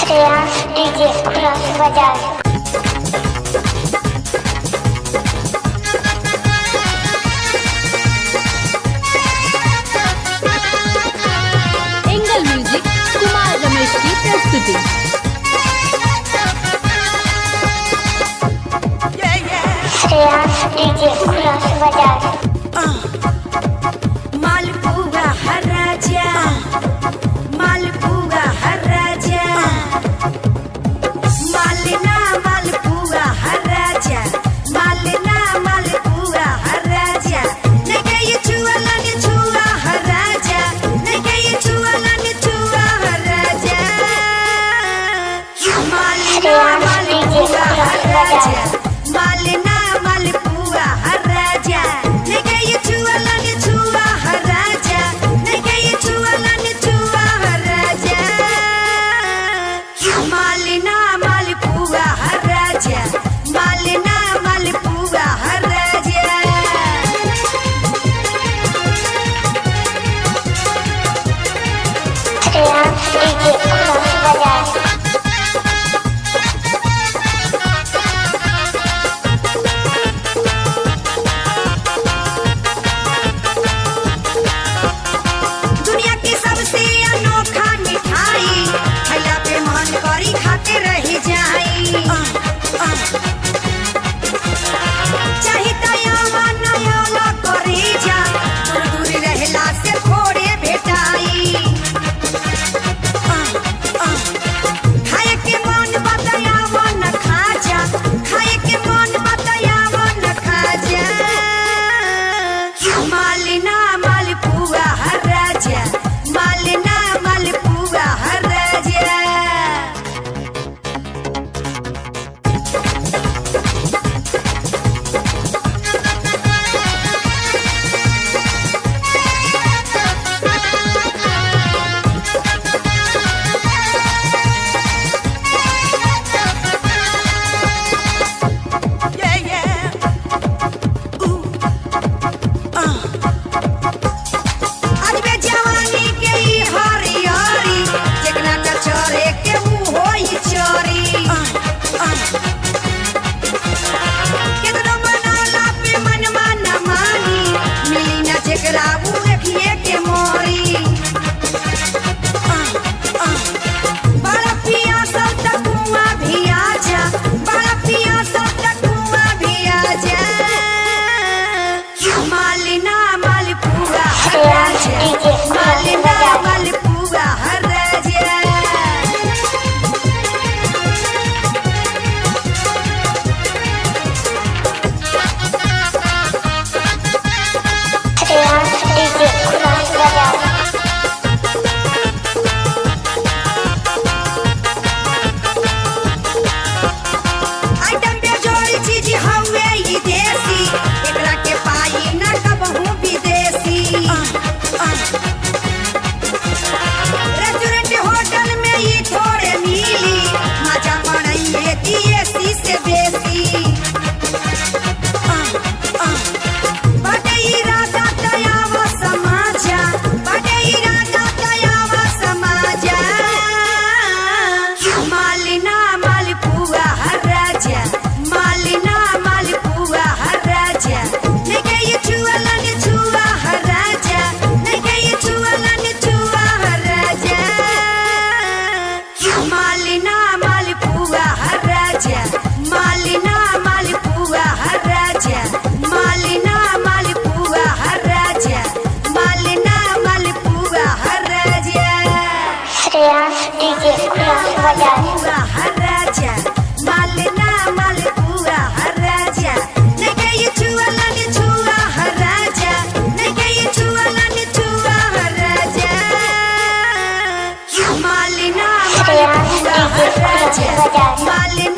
Shreyansh DJ खुरास बाजार। Angle music Kumar Ramesh की प्रस्तुति। श्रेयांश डीजे खुरास बाजार। मालपुआ हर राजा, मालपुआ हर राजा, मालना मालपुआ हर राजा, मालना मालपुआ हर राजा। नहीं गई छुआ लगे छुआ हर राजा, नहीं गई छुआ लगे छुआ हर राजा। मालना मालपुआ हर राजा, मालना मालपुआ हर राजा। नहीं गई छुआ लगे छुआ हर राजा, नहीं गई छुआ लगे छुआ हर राजा। मालना मालपुआ हर राजा, मालना मालपुआ हर राजा। श्रेयांश डीजे खुरास बाजार। दुनिया की सबसे अनोखा मिठाई खैला पे मन करी खाते रह जाई। चाही तयावा नयावा करे जा, दूर रहला से थोड़े भेटाई। खाए के मन बतायावा न खा जा, खाए के मन बतायावा न खा जा। मालना मालपुआ हर राजा, मालना मालपुआ हर राजा। अजबे जवानी के ई हरियरी, जेकरा न चरे के मुंह होई चोरी। केतनो मनाला पे मनवा न मानी, मिली न जेकरा उ देखिए के मोरी। बड़ा पिया सब तक कुआं भी आ जा, बड़ा पिया सब तक कुआं भी आ जा। मालना मालपुआ हर राजा, मालना मालपुआ हर राजा। श्रेयांश डीजे खुरास बाजार। आइटम पे जोड़ी चीज हवे ई देसी, एकरा के पाई न कबहू विदेशी। रेस्टोरेंट होटल में ई थोड़े मिली, मजा मनाइए देसी से बेसी। बड़े इरादा तयावा समाजा, बड़े इरादा तयावा समाजा। मालना मालपुआ हर राजा, मालना मालपुआ हर राजा। नहीं गई छुआ लगे छुआ हर राजा, नहीं गई छुआ लगे छुआ हर राजा। मालना मालपुआ हर राजा, मालना मालपुआ हर राजा, मालना मालपुआ हर राजा, मालना मालपुआ हर राजा। श्रेयांश डीजे खुरास बाजार। मालपुआ हर राजा, मालना मालपुआ हर राजा। नहीं गई छुआ लगे छुआ हर राजा, नहीं गई छुआ लगे छुआ हर राजा। मालना श्रेयांश मालपुआ डीजे हर खुरास राजा, बाजार। मालना